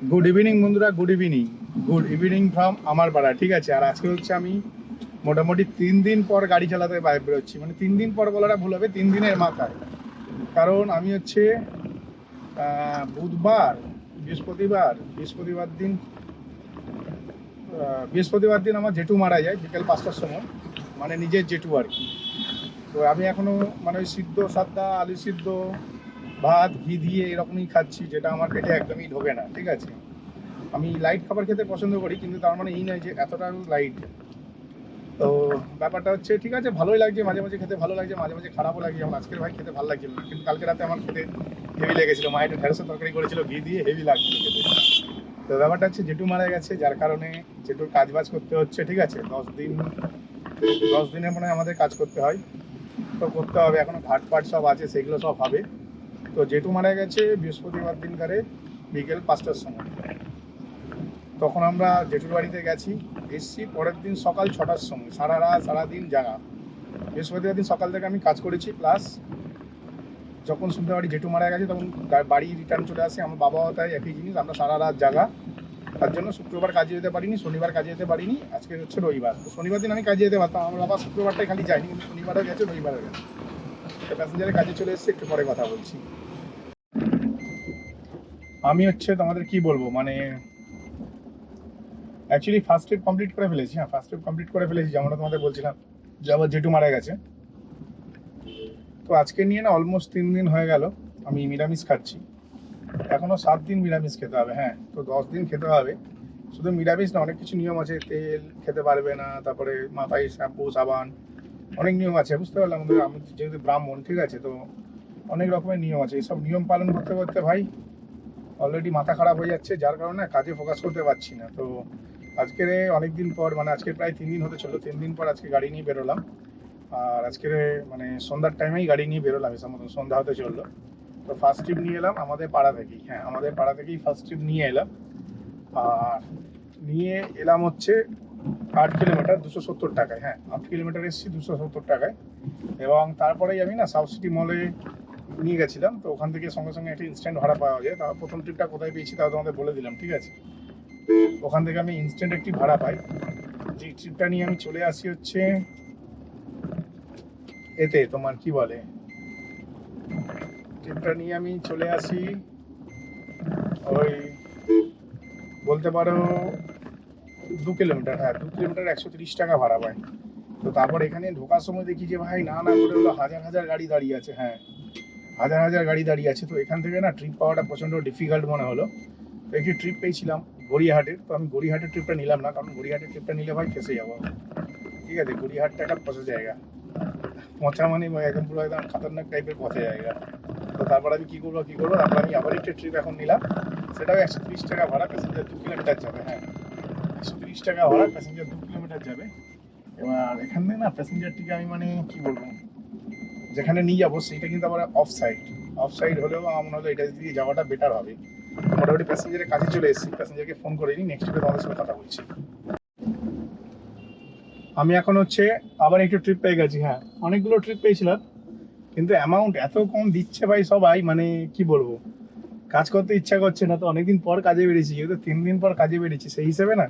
Good evening বন্ধুরা, good evening from আমার পাড়া। ঠিক আছে, আর আজকে হচ্ছে আমি মোটামুটি 3 দিন পর গাড়ি চালাতে বাইরে বেরোচ্ছি। মানে 3 দিন পর বলাটা ভুল হবে, 3 দিনের মাথায়। কারণ আমি হচ্ছে বুধবার, বৃহস্পতিবার দিন আমার জেঠু মারা যায় বিকেল 5টার সময়, মানে নিজের জেঠু আর কি। তো আমি এখনও মানে ওই সিদ্ধ সাদ্দা আলু সিদ্ধ ভাত ঘি দিয়ে এরকমই খাচ্ছি, যেটা আমার পেটে একদমই ঢোকে না। ঠিক আছে, আমি লাইট খাবার খেতে পছন্দ করি, কিন্তু তার মানে এই নয় যে এতটা লাইট। তো ব্যাপারটা হচ্ছে, ঠিক আছে, ভালোই লাগছে, মাঝে মাঝে খেতে ভালো লাগছে, মাঝে মাঝে খারাপও লাগছে। যেমন আজকের ভাই খেতে ভালো লাগছিল না, কিন্তু কালকে রাতে আমার খেতে হেভি লেগেছিলো। মায়ের একটা ঢেঁড়সের তরকারি করেছিল ঘি দিয়ে, হেভি লাগছিল খেতে। তো ব্যাপারটা হচ্ছে জেঠু মারা গেছে, যার কারণে জেঠুর কাজ বাজ করতে হচ্ছে। ঠিক আছে, 10 দিনের মনে হয় আমাদের কাজ করতে হয়, তো করতে হবে। এখনো ঘাট পাট সব আছে, সেগুলো সব হবে। তো জেঠু মারা গেছে বৃহস্পতিবার দিনকারে বিকেল 5টার সময়। তখন আমরা জেঠুর বাড়িতে গেছি, এসছি পরের দিন সকাল 6টার সময়। সারা রাত সারাদিন জাগা। বৃহস্পতিবার দিন সকাল থেকে আমি কাজ করেছি, প্লাস যখন শুনতে পারি জেঠু মারা গেছে তখন বাড়ি রিটার্ন চলে আসে। আমার বাবাও তাই একই জিনিস, আমরা সারা রাত জাগা। তার জন্য শুক্রবার কাজে যেতে পারিনি, শনিবার কাজে যেতে পারিনি, আজকে হচ্ছে রবিবার। তো শনিবার দিন আমি কাজে যেতে পারতাম, আমার বাবা শুক্রবারটাই খালি যায়নি, কিন্তু শনিবারও গেছে, রবিবারও গেছে। তো প্যাসেঞ্জারের কাজে চলে এসেছে, একটু পরে কথা বলছি। আমি হচ্ছে তোমাদের কি বলবো, মানে অ্যাকচুয়ালি ফার্স্ট ট্রিপ কমপ্লিট করে ফেলেছি। হ্যাঁ, ফার্স্ট ট্রিপ কমপ্লিট করে ফেলেছি, যেমনটা তোমাদের বলছিলাম যে আবার জেঠু মারা গেছে। তো আজকে নিয়ে না অলমোস্ট 3 দিন হয়ে গেল আমি নিরামিষ খাচ্ছি। এখনো 7 দিন নিরামিষ খেতে হবে। হ্যাঁ, তো 10 দিন খেতে হবে। শুধু নিরামিষ না, অনেক কিছু নিয়ম আছে। তেল খেতে পারবে না, তারপরে মাথায় শ্যাম্পু সাবান, অনেক নিয়ম আছে, বুঝতে পারলাম। আমি যেহেতু ব্রাহ্মণ, ঠিক আছে, তো অনেক রকমের নিয়ম আছে। এইসব নিয়ম পালন করতে করতে ভাই অলরেডি মাথা খারাপ হয়ে যাচ্ছে, যার কারণে কাজে ফোকাস করতে পারছি না। তো আজকের অনেকদিন পর, মানে আজকে প্রায় 3 দিন হতে চললো, 3 দিন পর আজকে গাড়ি নিয়ে বেরোলাম। আর আজকের মানে সন্ধ্যার টাইমেই গাড়ি নিয়ে বেরোলাম, এসব মতন সন্ধ্যা হতে চললো। তো ফার্স্ট ট্রিপ নিয়ে এলাম আমাদের পাড়া থেকেই। হ্যাঁ, আমাদের পাড়া থেকেই ফার্স্ট ট্রিপ নিয়ে এলাম। আর নিয়ে এলাম হচ্ছে 8 কিলোমিটার 270 টাকায়। হ্যাঁ, 8 কিলোমিটার এসেছি 270 টাকায়। এবং তারপরেই আমি না সাউথ সিটি মলে নিয়ে গেছিলাম। তো ওখান থেকে সঙ্গে সঙ্গে একটা ইনস্ট্যান্ট ভাড়া পাওয়া যায়। তার প্রথম ট্রিপটা কোথায় পেয়েছি তাও তোমাদের বলে দিলাম। ঠিক আছে, ওখান থেকে আমি ইনস্ট্যান্ট একটি ভাড়া পাই। যে ট্রিপটা নিয়ে আমি চলে আসি হচ্ছে এতে, তোমার কি বলে, ট্রিপটা নিয়ে আমি চলে আসি ওই, বলতে পারো 2 কিলোমিটার। হ্যাঁ, 2 কিলোমিটার 130 টাকা ভাড়া পাই। তো তারপর এখানে ঢোকার সময় দেখি যে ভাই না না করে হলো হাজার হাজার গাড়ি দাঁড়িয়ে আছে। হ্যাঁ, হাজার হাজার গাড়ি দাঁড়িয়ে আছে। তো এখান থেকে না ট্রিপ পাওয়াটা প্রচণ্ড ডিফিকাল্ট মনে হলো। তো একটি ট্রিপ পেয়েছিলাম গড়িয়াহাটের। তো আমি গড়িয়াহাটের ট্রিপটা নিলাম না, কারণ গড়িয়াহাটের ট্রিপটা নিলে ভাই ফেসে যাবো। ঠিক আছে, গড়িয়াহাটটা একটা পচা জায়গা, পচা মানে একদম পুরো একদম খাতারনাক টাইপের পচা জায়গা। তো তারপর আমি কী করবো, তারপর আমি আবার একটা ট্রিপ এখন নিলাম। সেটাও 130 টাকা ভাড়া, প্যাসেঞ্জার 2 কিলোমিটার যাবে। হ্যাঁ, 130 টাকা ভাড়া, প্যাসেঞ্জার 2 কিলোমিটার যাবে। এবার এখানে না প্যাসেঞ্জারটিকে আমি মানে কি বলবো, যেখানে নিয়ে যাবো সেইটা কিন্তু আবার অফ সাইড হলেও আমার মনে হলো এটা দিয়ে যাওয়াটা বেটার হবে। মোটামুটি প্যাসেঞ্জারের কাছে চলে এসেছি, প্যাসেঞ্জারকে ফোন করে নিই, নেক্সট ট্রিপে তোমাদের সঙ্গে কথা বলছি। আমি এখন হচ্ছে আবার একটু ট্রিপ পেয়ে গেছি। হ্যাঁ, অনেকগুলো ট্রিপ পেয়েছিলাম, কিন্তু অ্যামাউন্ট এত কম দিচ্ছে ভাই সবাই, মানে কি বলবো, কাজ করতে ইচ্ছা করছে না। তো অনেকদিন পর কাজে বেরিয়েছি, যেহেতু 3 দিন পর কাজে বেরিয়েছি, সেই হিসেবে না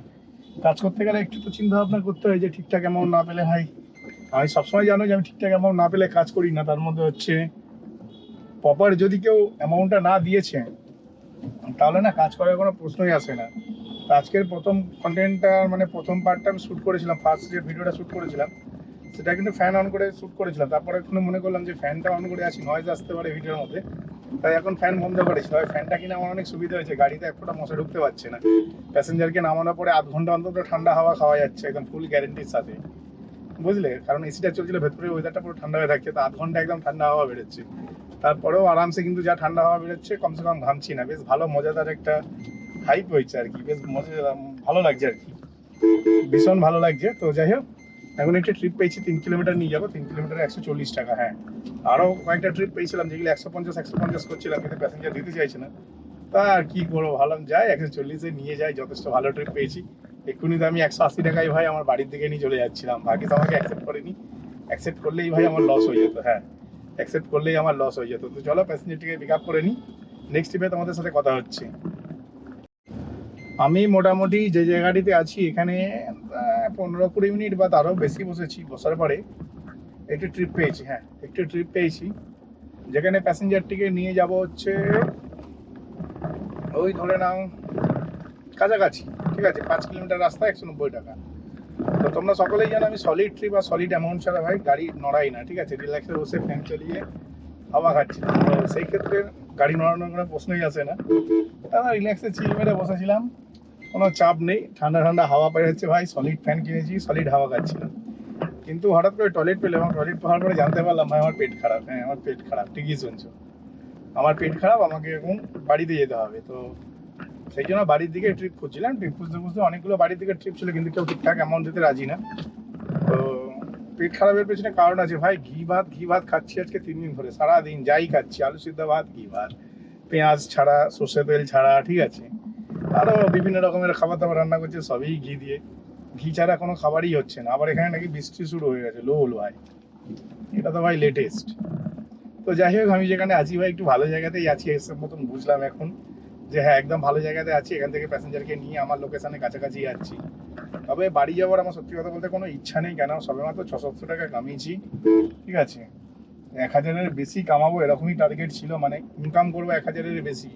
কাজ করতে গেলে একটু তো চিন্তা ভাবনা করতে হয় যে ঠিকঠাক অ্যামাউন্ট না পেলে ভাই, আমি সবসময় জানো যে আমি ঠিকঠাক অ্যামাউন্ট না পেলে কাজ করি না। তার মধ্যে হচ্ছে প্রপার যদি কেউ অ্যামাউন্টটা না দিয়েছে তাহলে না কাজ করার কোনো প্রশ্নই আসে না। তো আজকের প্রথম কন্টেন্টটা মানে প্রথম পার্টটা আমি শ্যুট করেছিলাম, ফার্স্ট যে ভিডিওটা শ্যুট করেছিলাম সেটা কিন্তু ফ্যান অন করে শ্যুট করেছিলাম। তারপরে একটু মনে করলাম যে ফ্যানটা অন করে আছি, নয়েজ আসতে পারে ভিডিওর মধ্যে, তাই এখন ফ্যান বন্ধ করেছি। তবে ফ্যানটা কিনে আমার অনেক সুবিধা হয়েছে, গাড়িতে এক ফোঁটা মশা ঢুকতে পারছে না। প্যাসেঞ্জারকে নামানোর পরে আধ ঘন্টা অন্তত ঠান্ডা হাওয়া খাওয়া যাচ্ছে একদম ফুল গ্যারেন্টির সাথে, বুঝলে, কারণ এসিটা চলছিল, ভেতরে ওয়েদারটা পুরো ঠান্ডা হয়ে থাকছে। তো আধ ঘন্টা একদম ঠান্ডা হাওয়া বেরোচ্ছে। তারপরেও আরামসে কিন্তু যা ঠান্ডা হাওয়া বেরোচ্ছে, কমসে কম ঘামছি না। বেশ ভালো মজাদার একটা হাইপ হয়েছে আর কি, বেশ মজা, ভালো লাগছে আর কি, ভীষণ ভালো লাগছে। তো যাই হোক, এখন একটা ট্রিপ পেয়েছি 3 কিলোমিটার নিয়ে যাবো, 3 কিলোমিটার 140 টাকা। হ্যাঁ, আরও কয়েকটা ট্রিপ পেয়েছিলাম যেগুলো 150 করছিলাম, কিন্তু প্যাসেঞ্জার দিতে চাইছে না। তা আর কি করবো, ভাবলাম যাই 140-এ নিয়ে যাই, যথেষ্ট ভালো ট্রিপ পেয়েছি। এক্ষুনি তো আমি 180 টাকায় ভাই আমার বাড়ির দিকে নিয়ে চলে যাচ্ছিলাম, ভাগ্যে তো আমাকে অ্যাকসেপ্ট করেনি। অ্যাকসেপ্ট করলেই ভাই আমার লস হয়ে যেত। হ্যাঁ, অ্যাকসেপ্ট করলেই আমার লস হয়ে যেত। তো চলো প্যাসেঞ্জারটিকে পিক আপ করে নিই, নেক্সট ট্রিপে তোমাদের সাথে কথা হচ্ছে। আমি মোটামুটি যে জায়গাটিতে আছি এখানে 15-20 মিনিট বা তারও বেশি বসার পরে একটু ট্রিপ পেয়েছি। হ্যাঁ, একটু ট্রিপ পেয়েছি, যেখানে প্যাসেঞ্জারটিকে নিয়ে যাব হচ্ছে ওই ধরে নাও কাছাকাছি, ঠিক আছে, 5 কিলোমিটার রাস্তা, 190 টাকা। তো তোমরা সকলেই জানো আমি সলিড ট্রিপ আর সলিড অ্যামাউন্ট ছাড়া ভাই গাড়ি নড়াই না, ঠিক আছে, রিল্যাক্সে বসে ফ্যান চালিয়ে হাওয়া খাচ্ছি। তো সেই ক্ষেত্রে গাড়ি নড়ানোর কোনো প্রশ্নই আসে না। তারা রিল্যাক্সে চিল মেরে বসেছিলাম, কোনো চাপ নেই, ঠান্ডা ঠান্ডা হাওয়া পেয়ে যাচ্ছে ভাই, সলিড ফ্যান কিনেছি, সলিড হাওয়া খাচ্ছিলাম। কিন্তু হঠাৎ করে টয়লেট পেলে এবং টয়লেট পাওয়ার পরে জানতে পারলাম ভাই আমার পেট খারাপ। হ্যাঁ, আমার পেট খারাপ, ঠিকই শুনছো, আমার পেট খারাপ, আমাকে এখন বাড়িতে যেতে হবে। তো সেই জন্য বাড়ির দিকে ট্রিপ খুঁজছিলাম, ট্রিপ খুঁজতে খুঁজতে অনেকগুলো বাড়ির দিকে ট্রিপ ছিল, কিন্তু কেউ ঠিকঠাক অ্যামাউন্ট দিতে রাজি না। তো পেট খারাপের পেছনে কারণ আছে ভাই, ঘি ভাত খাচ্ছি আজকে 3 দিন ধরে, সারাদিন যাই খাচ্ছি, আলু সিদ্ধ ভাত, ঘি ভাত, পেঁয়াজ ছাড়া, সর্ষে তেল ছাড়া, ঠিক আছে, আরও বিভিন্ন রকমের খাবার দাবার রান্না করছে, সবই ঘি দিয়ে, ঘি ছাড়া কোনো খাবারই হচ্ছে না। আবার এখানে নাকি বৃষ্টি শুরু হয়ে গেছে, লো ভাই, এটা তো ভাই লেটেস্ট। তো যাই হোক, আমি যেখানে আছি ভাই একটু ভালো জায়গাতেই আছি, এসব মতন বুঝলাম এখন যে হ্যাঁ একদম ভালো জায়গাতে আছি, এখান থেকে প্যাসেঞ্জারকে নিয়ে আমার লোকেশনে কাছাকাছি যাচ্ছি। তবে বাড়ি যাওয়ার আমার সত্যি কথা বলতে কোনো ইচ্ছা নেই, কেন সবেমাত্র 600 টাকা কামিয়েছি, ঠিক আছে, 1000-এর বেশি কামাবো এরকমই টার্গেট ছিল, মানে ইনকাম করবো 1000-এর বেশি,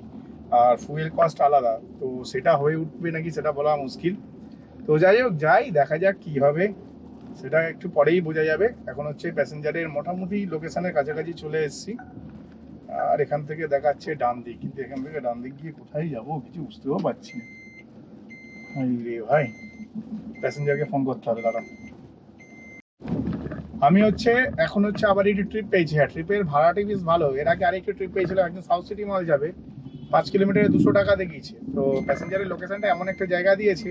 আর ফুয়েল কস্ট আলাদা, তো সেটা হয়ে উঠবে নাকি সেটা বলা মুশকিল। তো যাই হোক, যাই দেখা যাক কি হবে, সেটা একটু পরেই বোঝা যাবে। এখন হচ্ছে প্যাসেঞ্জারের মোটামুটি লোকেশনের কাছাকাছি চলে এসেছি, আর এখান থেকে দেখাচ্ছে ডান দিক, কিন্তু এখান থেকে ডান দিক গিয়ে কোথায় যাবো কিছু বুঝতেও পারছি না। রে ভাই, প্যাসেঞ্জারকে ফোন করতে হবে, দাঁড়া। আমি হচ্ছে এখন হচ্ছে আবার একটু ট্রিপ পেয়েছি। হ্যাঁ, ট্রিপের ভাড়াটি বেশ ভালো। এর আগে আরেকটু ট্রিপ পেয়েছিলাম, একদম সাউথ সিটি মল যাবে, 5 কিলোমিটারে 200 টাকা দেখিয়েছে। তো প্যাসেঞ্জারের লোকেশনটা এমন একটা জায়গা দিয়েছে,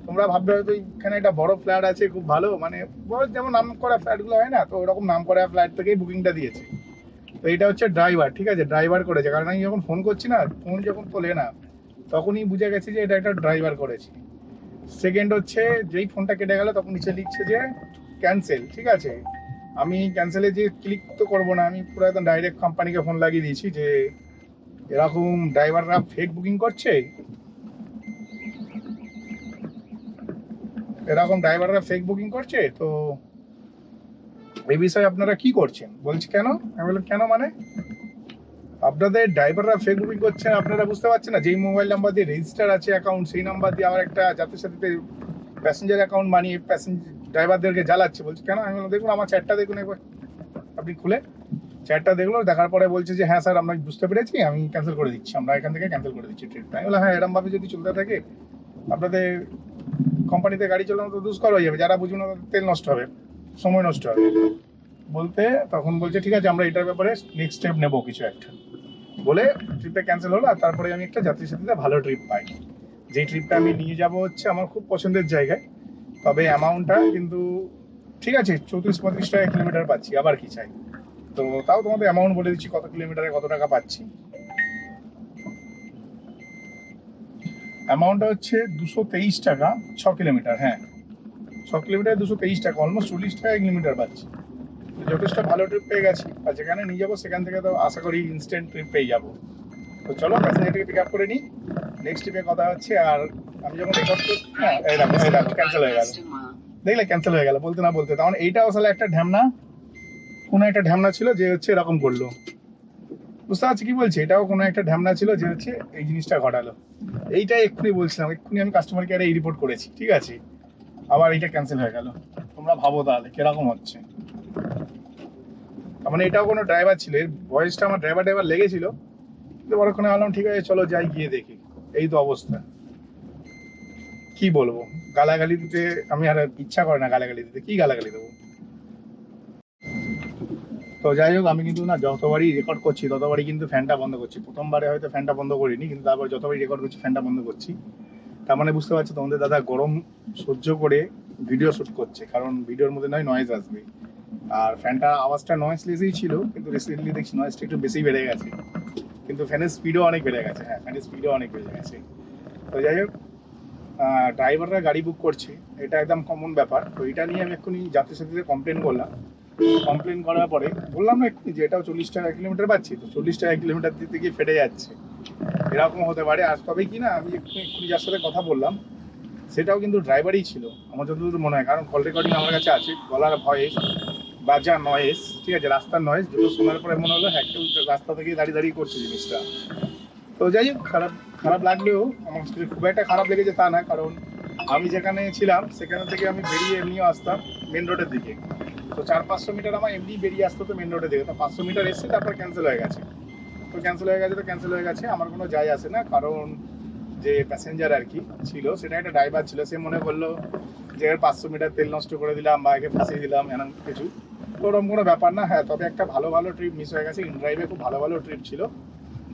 তোমরা ভাববে হয়তো এখানে একটা বড় ফ্ল্যাট আছে খুব ভালো, মানে বড় যেমন নাম করা ফ্ল্যাটগুলো হয় না, তো ওরকম নাম করা ফ্ল্যাট থেকেই বুকিংটা দিয়েছে। তো এটা হচ্ছে ড্রাইভার, ঠিক আছে, ড্রাইভার করেছে, কারণ আমি যখন ফোন করছি না, ফোন যখন তোলে না, তখনই বুঝে গেছে যে এটা একটা ড্রাইভার করেছে। সেকেন্ড হচ্ছে যেই ফোনটা কেটে গেল তখন নিচে লিখছে যে ক্যান্সেল, ঠিক আছে, আমি ক্যান্সেলে যে ক্লিক তো করবো না, আমি পুরো একদম ডাইরেক্ট কোম্পানিকে ফোন লাগিয়ে দিয়েছি যে এরকম ড্রাইভাররা ফেক বুকিং করছে, তো এই বিষয়ে আপনারা কি করছেন। বলছি কেন, আমি বললাম কেন মানে, আপনাদের ড্রাইভাররা ফেক বুকিং করছেন, আপনারা বুঝতে পারছেন না, যেই মোবাইল নাম্বার দিয়ে রেজিস্টার আছে অ্যাকাউন্ট, সেই নাম্বার দিয়ে আবার একটা যাত্রীর সাথে প্যাসেঞ্জার অ্যাকাউন্ট বানিয়ে ড্রাইভারদেরকে জ্বালাচ্ছে। বলছি কেন, আমি বললাম দেখুন আমার চ্যাটটা দেখুন একবার, আপনি খুলে চ্যাটটা দেখলো, দেখার পরে বলছে যে হ্যাঁ স্যার আমরা বুঝতে পেরেছি, আমি ক্যান্সেল করে দিচ্ছি, আমরা এখান থেকে ক্যান্সেল করে দিচ্ছি ট্রিপটা। আমি বললাম হ্যাঁ, এরমভাবে যদি চলতে থাকে আপনাদের কোম্পানিতে গাড়ি চালানো তো দুষ্কর হয়ে যাবে, যারা বুঝুন তেল নষ্ট হবে, সময় নষ্ট হবে। বলতে তখন বলছে ঠিক আছে আমরা এটার ব্যাপারে নেক্সট স্টেপ নেবো কিছু একটা, বলে ট্রিপটা ক্যান্সেল হলো। আর তারপরে আমি একটা যাত্রীর সাথে ভালো ট্রিপ পাই, যেই ট্রিপটা আমি নিয়ে যাব হচ্ছে আমার খুব পছন্দের জায়গায়। তবে অ্যামাউন্টটা কিন্তু ঠিক আছে, 34-35 টাকা কিলোমিটার পাচ্ছি, আবার কি চাই। তো তাও তোমাদের অ্যামাউন্ট বলে দিচ্ছি কত কিলোমিটারে কত টাকা পাচ্ছি। অ্যামাউন্টটা হচ্ছে 223 টাকা 6 কিলোমিটার। হ্যাঁ, 6 কিলোমিটারে 223 টাকা, অলমোস্ট 40 টাকা কিলোমিটার পাচ্ছি। যথেষ্ট ভালো ট্রিপ পেয়ে গেছি, আর যেখানে নিয়ে যাবো সেখান থেকে তো আশা করি ইনস্ট্যান্ট ট্রিপ পেয়ে যাবো। তো চলো প্যাসেঞ্জারকে পিক আপ করে নিই, নেক্সট ট্রিপে কথা হচ্ছে। আর আমি যখন রেকর্ড করছি, হ্যাঁ এই দেখো ক্যান্সেল হয়ে গেল, দেখলে ক্যান্সেল হয়ে গেল বলতে না বলতে। তখন এইটাও আসলে একটা ঢ্যামনা, কোনো একটা ঢ্যামনা ছিল যে হচ্ছে এরকম করলো, বুঝতে পারছি কি বলছি, এটাও কোনো একটা ঢ্যামনা ছিল যে হচ্ছে এই জিনিসটা ঘটালো। এইটাই এক্ষুনি বলছিলাম, এক্ষুনি আমি কাস্টমার কেয়ারে এই রিপোর্ট করেছি, ঠিক আছে, আবার এইটা ক্যান্সেল হয়ে গেল। তোমরা ভাবো তাহলে কিরকম হচ্ছে। তার মানে এটাও কোনো ড্রাইভার ছিল, এর ভয়েসটা আমার ড্রাইভার লেগেছিল, কিন্তু পরক্ষণে ভাবলাম ঠিক আছে চলো যাই গিয়ে দেখি। এই তো অবস্থা, কি বলবো, গালাগালি দিতে আমি আর ইচ্ছা করে না, গালাগালি দিতে কি গালাগালি দেবো। তো যাই হোক, আমি কিন্তু না যতবারই রেকর্ড করছি ততবারই কিন্তু ফ্যানটা বন্ধ করছি। প্রথমবারে হয়তো ফ্যানটা বন্ধ করিনি, কিন্তু তারপর যতবারই রেকর্ড করছি ফ্যানটা বন্ধ করছি। তার মানে বুঝতে পারছি তোমাদের দাদা গরম সহ্য করে ভিডিও শ্যুট করছে, কারণ ভিডিওর মধ্যে নয়েজ আসবে। আর ফ্যানটা আওয়াজটা নয়েজলেসই ছিল, কিন্তু রিসেন্টলি দেখছি নয়েজটা একটু বেশি বেড়ে গেছে, কিন্তু ফ্যানের স্পিডও অনেক বেড়ে গেছে। হ্যাঁ, ফ্যানের স্পিডও অনেক বেড়ে গেছে। তো যাই হোক, ড্রাইভাররা গাড়ি বুক করছে, এটা একদম কমন ব্যাপার। তো এটা নিয়ে আমি এক্ষুনি যাত্রীর সাথে কমপ্লেন করলাম। কমপ্লেন করার পরে বললাম না এক্ষুনি যে এটাও 40 টাকা কিলোমিটার পাচ্ছি, তো 40 টাকা কিলোমিটার দিতে গিয়ে ফেটে যাচ্ছে। এরকম হতে পারে। আর তবে কি না, আমি এক্ষুনি যার সাথে কথা বললাম সেটাও কিন্তু ড্রাইভারই ছিল আমার যতদূর মনে হয়, কারণ কল রেকর্ডিং আমার কাছে আছে, গলার ভয়েস বা যা নয়েস, ঠিক আছে, রাস্তার নয়েস দুটো শোনার পরে মনে হলো হ্যাঁ কেউ রাস্তা থেকে দাঁড়িয়ে দাঁড়িয়ে করছে জিনিসটা। তো যাই হোক, খারাপ খারাপ লাগলেও আমার খুব একটা খারাপ লেগেছে তা না, কারণ আমি যেখানে ছিলাম সেখান থেকে আমি বেরিয়ে এমনিও আসতাম মেন রোডের দিকে। তো 400-500 মিটার আমার এমনি বেরিয়ে আসতো তো মেন রোডের দিকে, তো 500 মিটার এসছে তারপর ক্যান্সেল হয়ে গেছে। তো ক্যান্সেল হয়ে গেছে, আমার কোনো যায় আসে না, কারণ যে প্যাসেঞ্জার আর কি ছিল সেটা একটা ড্রাইভার ছিল, সে মনে করলো যে 500 মিটার তেল নষ্ট করে দিলাম বা একে ফাঁসিয়ে দিলাম এরকম কিছু, তো ওরকম কোনো ব্যাপার না। হ্যাঁ, তবে একটা ভালো ভালো ট্রিপ মিস হয়ে গেছে, ইন ড্রাইভে খুব ভালো ভালো ট্রিপ ছিল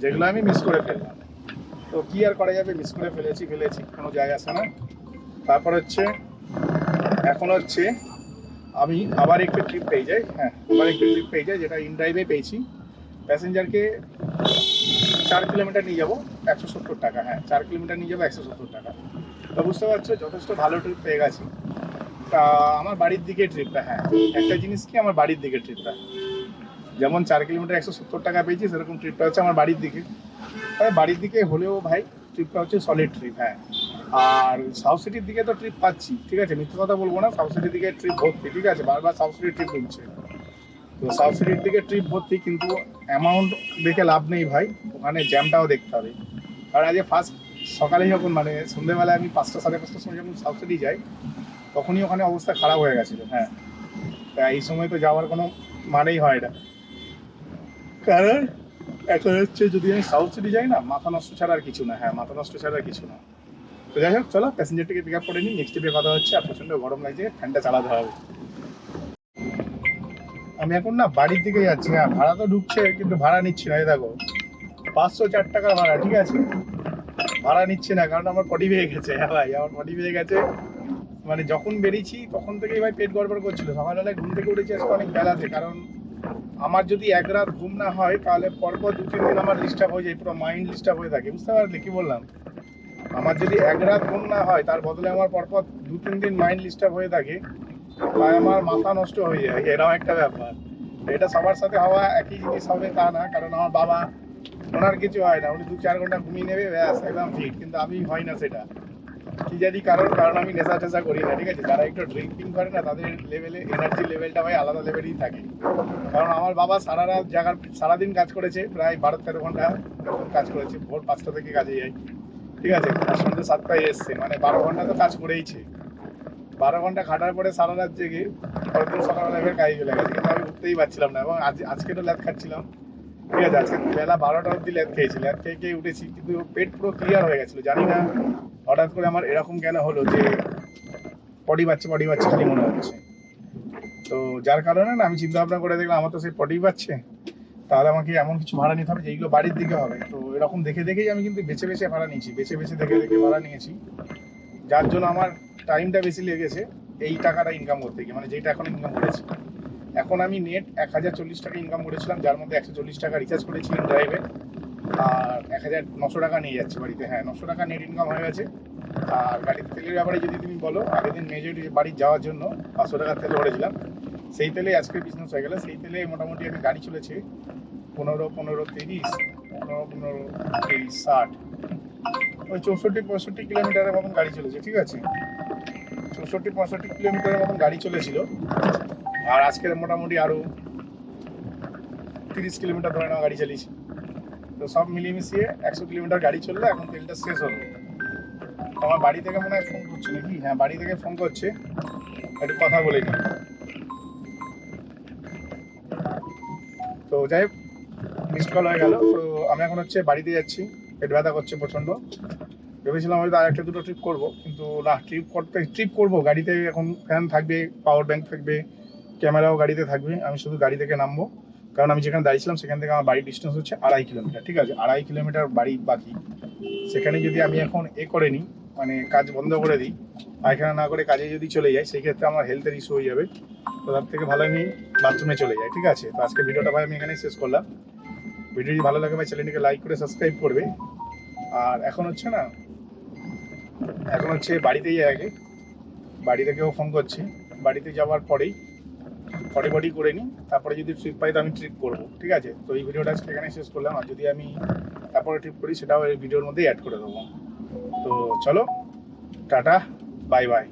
যেগুলো আমি মিস করে ফেললাম। তো কি আর করা যাবে, মিস করে ফেলেছি, কোনো যায় আসে না। তারপর হচ্ছে এখন হচ্ছে আমি আবার একটু ট্রিপ পেয়ে যাই, হ্যাঁ আবার একটু ট্রিপ পেয়ে যাই, যেটা ইন ড্রাইভে পেয়েছি। প্যাসেঞ্জারকে 4 কিলোমিটার নিয়ে যাবো 170 টাকা, হ্যাঁ 4 কিলোমিটার নিয়ে যাবো 170 টাকা। তো বুঝতে পারছো যথেষ্ট ভালো ট্রিপ পেয়ে গেছি। তা আমার বাড়ির দিকে ট্রিপটা, হ্যাঁ একটা জিনিস কি, আমার বাড়ির দিকে ট্রিপটা যেমন 4 কিলোমিটার 170 টাকা পেয়েছি, সেরকম ট্রিপটা হচ্ছে আমার বাড়ির দিকে। বাড়ির দিকে হলেও ভাই ট্রিপটা হচ্ছে সলিড ট্রিপ, হ্যাঁ। আর সাউথ সিটির দিকে তো ট্রিপ পাচ্ছি, ঠিক আছে, মিথ্যে কথা বলবো না, সাউথ সিটির দিকে ট্রিপ ভর্তি, ঠিক আছে, বারবার সাউথ সিটির ট্রিপ ঢুকছে। তো সাউথ সিটির দিকে ট্রিপ ভর্তি, কিন্তু অ্যামাউন্ট দেখে লাভ নেই ভাই, ওখানে জ্যামটাও দেখতে হবে। কারণ আজকে ফার্স্ট সকালে যখন মানে সন্ধ্যেবেলায় আমি 5টা-5:30টার সময় যখন সাউথ সিটি যাই, তখনই ওখানে অবস্থা খারাপ হয়ে গেছিলো, হ্যাঁ। তা এই সময় তো যাওয়ার কোনো মানেই হয় না, কারণ এখন হচ্ছে যদি আমি সাউথ সিটি যাই না, মাথা নষ্ট ছাড়া আর কিছু না, হ্যাঁ মাথা নষ্ট ছাড়া আর কিছু না। তো যাই হোক, চলো প্যাসেঞ্জারটিকে পিক আপ করে নিই, নেক্সট ট্রিপে কথা হচ্ছে। আর প্রচণ্ড গরম লাগছে, ফ্যানটা চালাতে হবে। আমি এখন না বাড়ির দিকে যাচ্ছি, হ্যাঁ ভাড়া তো ঢুকছে কিন্তু ভাড়া নিচ্ছি না, এই দেখো 504 টাকা ভাড়া, ঠিক আছে, ভাড়া নিচ্ছে না, কারণ আমার পটি পেয়ে গেছে, হ্যাঁ ভাই আমার পটি পেয়ে গেছে। মানে যখন বেরিয়েছি তখন থেকেই ভাই পেট গড়বড় করছিল, সকালবেলায় ঘুম থেকে উঠেছি আজকে অনেক বেলাতে, কারণ আমার যদি এক রাত ঘুম না হয় তাহলে পরপর 2-3 দিন আমার ডিস্টার্ব হয়ে যায়, পুরো মাইন্ড ডিস্টার্ব হয়ে থাকে, বুঝতে পারলে কি বললাম? আমার যদি এক রাত ঘুম না হয় তার বদলে আমার পরপর 2-3 দিন মাইন্ড ডিস্টার্ব হয়ে থাকে, তাই আমার মাথা নষ্ট হয়ে যায়, এরকম একটা ব্যাপার। এটা সবার সাথে হওয়া একই জিনিস হবে তা না, কারণ আমার বাবা, ওনার কিছু হয় না, উনি 2-4 ঘন্টা ঘুমিয়ে নেবে ব্যাস একদম ফিট, কিন্তু আমি হয় না সেটা। কি জানি কারণ আমি নেশা টেশা করি না, ঠিক আছে, যারা একটু ড্রিঙ্কিং করে না তাদের লেভেলে এনার্জি লেভেলটা ভাই আলাদা লেভেলই থাকে। কারণ আমার বাবা সারা রাত সারাদিন কাজ করেছে, প্রায় 12-13 ঘন্টা কাজ করেছে, ভোর 5টা থেকে কাজে যায়, ঠিক আছে, আর সন্ধ্যে 7টায় এসছে, মানে 12 ঘন্টা তো কাজ করেইছে। 12 ঘন্টা খাটার পরে সারা রাত জেগে পরের দিন সকালবেলা এবার কাজে চলে গেছে, কিন্তু আমি উঠতেই পারছিলাম না, এবং আজকে তো ল্যাদ খাচ্ছিলাম, ঠিক আছে, আজকে বেলা 12টা অবধি ল্যাদ খেয়েছি, ল্যাদ খেয়ে উঠেছি, কিন্তু পেট পুরো ক্লিয়ার হয়ে গেছিলো, জানি না হঠাৎ করে আমার এরকম কেন হলো যে পটি বাচ্চা খালি মনে হচ্ছে। তো যার কারণে না আমি চিন্তা ভাবনা করে দেখলাম আমার তো সেই পটি পাচ্ছে, তাহলে আমাকে এমন কিছু ভাড়া নিতে হবে যেগুলো বাড়ির দিকে হবে। তো এরকম দেখে দেখেই আমি কিন্তু বেছে বেছে ভাড়া নিয়েছি, দেখে দেখে ভাড়া নিয়েছি, যার জন্য আমার টাইমটা বেশি লেগেছে এই টাকাটা ইনকাম করতে গিয়ে, মানে যেটা এখন ইনকাম করেছি। এখন আমি নেট 1040 টাকা ইনকাম করেছিলাম, যার মধ্যে 140 টাকা রিচার্জ করেছি ইন ড্রাইভে, আর 1900 টাকা নিয়ে যাচ্ছি বাড়িতে, হ্যাঁ 900 টাকা নেট ইনকাম হয়ে গেছে। আর গাড়ির তেলের ব্যাপারে যদি তুমি বলো, আগের দিন মেজরিটি বাড়ি যাওয়ার জন্য 500 টাকার তেল ভরেছিলাম, সেই তেলে আজকে বিজনেস হয়ে গেলে, সেই তেলে মোটামুটি আমি গাড়ি চলেছে 15-30-60 ওই 64-65 কিলোমিটারের মতন গাড়ি চলেছে, ঠিক আছে, 64-65 কিলোমিটারের মতন গাড়ি চলেছিল। আর আজকের মোটামুটি আরও 30 কিলোমিটার ধরে নেওয়া গাড়ি চালিয়েছি। তো সব মিলিয়ে মিশিয়ে 100 কিলোমিটার গাড়ি চললে এখন তেলটা শেষ হলো। আমার বাড়ি থেকে মনে হয় ফোন করছে নাকি, হ্যাঁ বাড়ি থেকে ফোন করছে, একটু কথা বলে নিই। তো যাই হোক, মিসড কল হয়ে গেল। তো আমি এখন হচ্ছে বাড়িতে যাচ্ছি, পেট ব্যথা করছে প্রচণ্ড। ভেবেছিলাম হয়তো আর 1-2টো ট্রিপ করবো, কিন্তু না, ট্রিপ করবো গাড়িতে, এখন ফ্যান থাকবে, পাওয়ার ব্যাংক থাকবে, ক্যামেরাও গাড়িতে থাকবে, আমি শুধু গাড়ি থেকে নামবো। কারণ আমি যেখানে দাঁড়িয়েছিলাম সেখান থেকে আমার বাড়ির ডিস্টেন্স হচ্ছে 2.5 কিলোমিটার, ঠিক আছে, 2.5 কিলোমিটার বাড়ি বাকি। সেখানে যদি আমি এখন করে নিই, মানে কাজ বন্ধ করে দিই, পায়খানা না করে কাজে যদি চলে যাই, সেই ক্ষেত্রে আমার হেলথের ইস্যু হয়ে যাবে। তো তার থেকে ভালো আমি বাথরুমে চলে যাই, ঠিক আছে। তো আজকে ভিডিওটা ভাই আমি এখানেই শেষ করলাম। ভিডিও যদি ভালো লাগে ভাই চ্যানেলটিকে লাইক করে সাবস্ক্রাইব করবে। আর এখন হচ্ছে বাড়িতেই আগে, বাড়ি থেকেও ফোন করছি, বাড়িতে যাওয়ার পরেই ফটো বডি করে নিই, তারপরে যদি ট্রিপ পাই তো আমি ট্রিপ করবো, ঠিক আছে? তো এই ভিডিওটা আজকে এখানে শেষ করলাম, আর যদি আমি তারপরে ট্রিপ করি সেটাও এই ভিডিওর মধ্যেই অ্যাড করে দেবো। তো চলো, টাটা, বাই বাই।